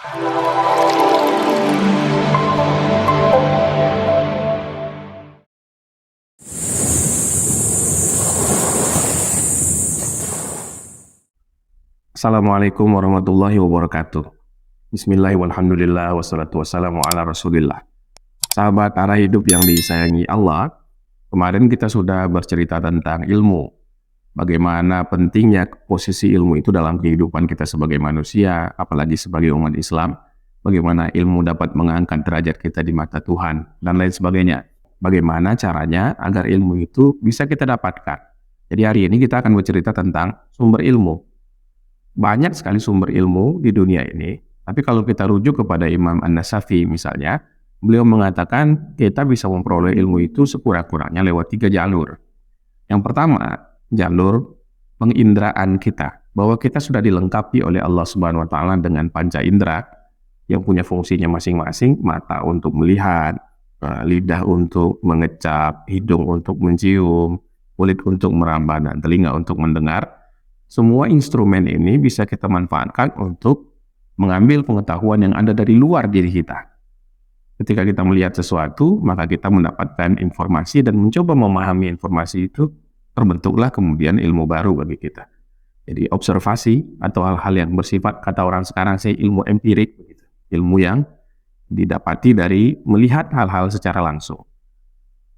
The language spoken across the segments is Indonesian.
Assalamualaikum warahmatullahi wabarakatuh. Bismillahirrahmanirrahim. Wassalatu wassalamu ala rasulillah. Sahabat arah hidup yang disayangi Allah, kemarin kita sudah bercerita tentang ilmu. Bagaimana pentingnya posisi ilmu itu dalam kehidupan kita sebagai manusia, apalagi sebagai umat Islam. Bagaimana ilmu dapat mengangkat derajat kita di mata Tuhan, dan lain sebagainya. Bagaimana caranya agar ilmu itu bisa kita dapatkan. Jadi hari ini kita akan bercerita tentang sumber ilmu. Banyak sekali sumber ilmu di dunia ini, tapi kalau kita rujuk kepada Imam An-Nasafi misalnya, beliau mengatakan kita bisa memperoleh ilmu itu sekurang-kurangnya lewat 3 jalur. Yang pertama, jalur penginderaan kita, bahwa kita sudah dilengkapi oleh Allah Subhanahu wa taala dengan panca indera yang punya fungsinya masing-masing, mata untuk melihat, lidah untuk mengecap, hidung untuk mencium, kulit untuk meraba, dan telinga untuk mendengar. Semua instrumen ini bisa kita manfaatkan untuk mengambil pengetahuan yang ada dari luar diri kita. Ketika kita melihat sesuatu, maka kita mendapatkan informasi dan mencoba memahami informasi itu, terbentuklah kemudian ilmu baru bagi kita. Jadi observasi atau hal-hal yang bersifat, kata orang sekarang saya, ilmu empirik, ilmu yang didapati dari melihat hal-hal secara langsung.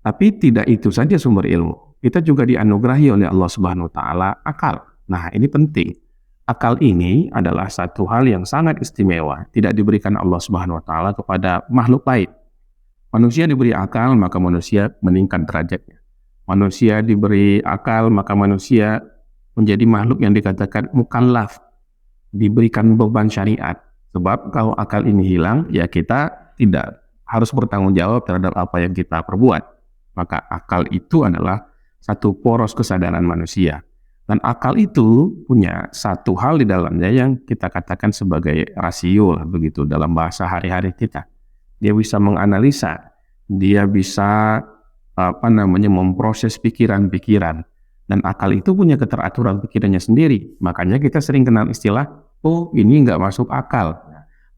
Tapi tidak itu saja sumber ilmu. Kita juga dianugerahi oleh Allah Subhanahu wa taala akal. Nah, ini penting. Akal ini adalah satu hal yang sangat istimewa, tidak diberikan Allah Subhanahu wa taala kepada makhluk lain. Manusia diberi akal, maka manusia meningkat derajatnya. Manusia diberi akal, maka manusia menjadi makhluk yang dikatakan mukallaf, diberikan beban syariat. Sebab kalau akal ini hilang, ya kita tidak harus bertanggung jawab terhadap apa yang kita perbuat. Maka akal itu adalah satu poros kesadaran manusia. Dan akal itu punya satu hal di dalamnya yang kita katakan sebagai rasio lah, begitu dalam bahasa hari-hari kita. Dia bisa menganalisa, dia bisa memproses pikiran-pikiran, dan akal itu punya keteraturan pikirannya sendiri. Makanya kita sering kenal istilah, oh ini nggak masuk akal.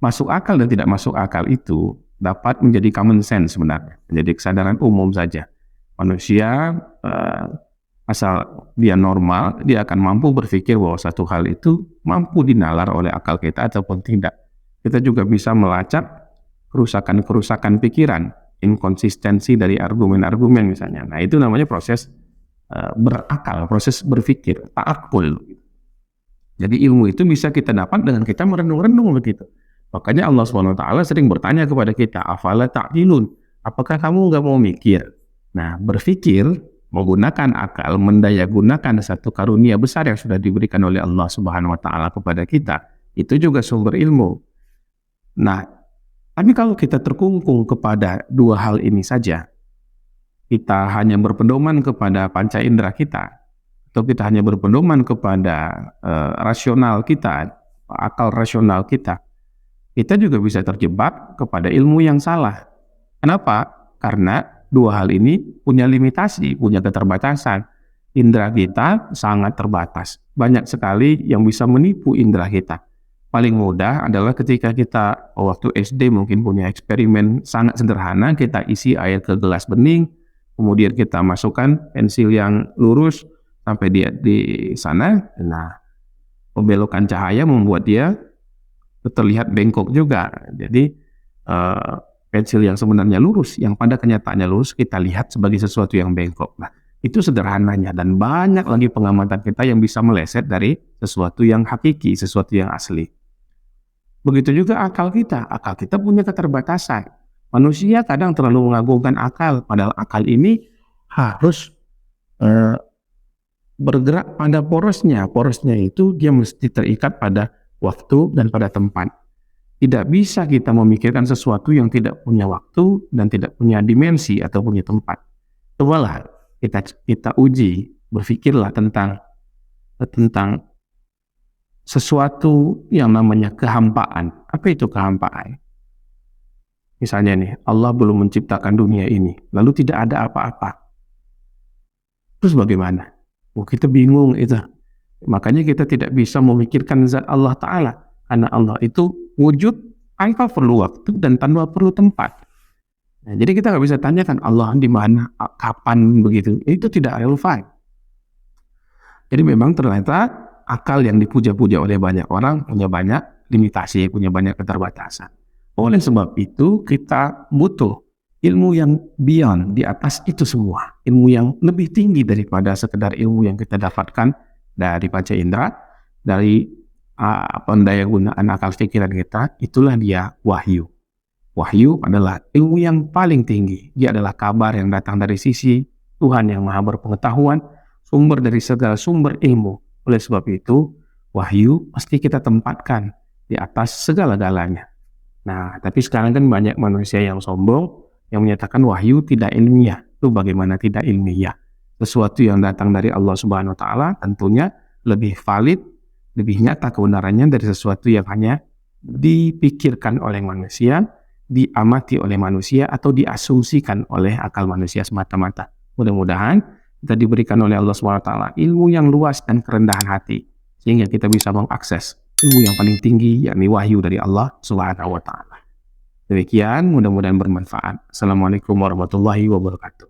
Masuk akal dan tidak masuk akal itu dapat menjadi common sense sebenarnya, menjadi kesadaran umum saja. Manusia asal dia normal, dia akan mampu berpikir bahwa satu hal itu mampu dinalar oleh akal kita ataupun tidak. Kita juga bisa melacak kerusakan-kerusakan pikiran, inkonsistensi dari argumen-argumen misalnya. Nah, itu namanya proses berakal, proses berpikir, ta'akul. Jadi ilmu itu bisa kita dapat dengan kita merenung-renung begitu. Makanya Allah SWT sering bertanya kepada kita, afala ta'qilun, apakah kamu nggak mau mikir? Nah, berpikir menggunakan akal, mendayagunakan satu karunia besar yang sudah diberikan oleh Allah Subhanahu wa taala kepada kita, itu juga sumber ilmu. Nah, tapi kalau kita terkungkung kepada dua hal ini saja, kita hanya berpedoman kepada panca indera kita, atau kita hanya berpedoman kepada rasional kita, akal rasional kita juga bisa terjebak kepada ilmu yang salah. Kenapa? Karena dua hal ini punya limitasi, punya keterbatasan. Indera kita sangat terbatas. Banyak sekali yang bisa menipu indera kita. Paling mudah adalah ketika kita waktu SD mungkin punya eksperimen sangat sederhana, kita isi air ke gelas bening, kemudian kita masukkan pensil yang lurus sampai di sana. Nah, pembelokan cahaya membuat dia terlihat bengkok juga. Jadi pensil yang sebenarnya lurus, yang pada kenyataannya lurus, kita lihat sebagai sesuatu yang bengkok. Nah, itu sederhananya, dan banyak lagi pengamatan kita yang bisa meleset dari sesuatu yang hakiki, sesuatu yang asli. Begitu juga akal kita punya keterbatasan. Manusia kadang terlalu mengagungkan akal, padahal akal ini harus bergerak pada porosnya. Porosnya itu dia mesti terikat pada waktu dan pada tempat. Tidak bisa kita memikirkan sesuatu yang tidak punya waktu dan tidak punya dimensi atau punya tempat. Cobalah kita uji, berpikirlah tentang sesuatu yang namanya kehampaan. Apa itu kehampaan? Misalnya nih, Allah belum menciptakan dunia ini, lalu tidak ada apa-apa. Terus bagaimana? Kita bingung itu. Makanya kita tidak bisa memikirkan zat Allah Ta'ala. Karena Allah itu wujud tanpa perlu waktu dan tanpa perlu tempat. Nah, jadi kita nggak bisa tanyakan Allah di mana, kapan begitu. Itu tidak relevan. Jadi memang ternyata akal yang dipuja-puja oleh banyak orang punya banyak limitasi, punya banyak keterbatasan. Oleh sebab itu kita butuh ilmu yang beyond, di atas itu semua. Ilmu yang lebih tinggi daripada sekedar ilmu yang kita dapatkan dari panca indera, dari pendaya gunaan akal pikiran kita. Itulah dia wahyu. Wahyu adalah ilmu yang paling tinggi. Dia adalah kabar yang datang dari sisi Tuhan yang maha berpengetahuan, sumber dari segala sumber ilmu. Oleh sebab itu, wahyu mesti kita tempatkan di atas segala-galanya. Nah, tapi sekarang kan banyak manusia yang sombong, yang menyatakan wahyu tidak ilmiah. Itu bagaimana tidak ilmiah? Sesuatu yang datang dari Allah Subhanahu wa Ta'ala tentunya lebih valid, lebih nyata kebenarannya dari sesuatu yang hanya dipikirkan oleh manusia, diamati oleh manusia, atau diasumsikan oleh akal manusia semata-mata. Mudah-mudahan kita diberikan oleh Allah SWT ilmu yang luas dan kerendahan hati, sehingga kita bisa mengakses ilmu yang paling tinggi, yakni wahyu dari Allah SWT. Demikian, mudah-mudahan bermanfaat. Assalamualaikum warahmatullahi wabarakatuh.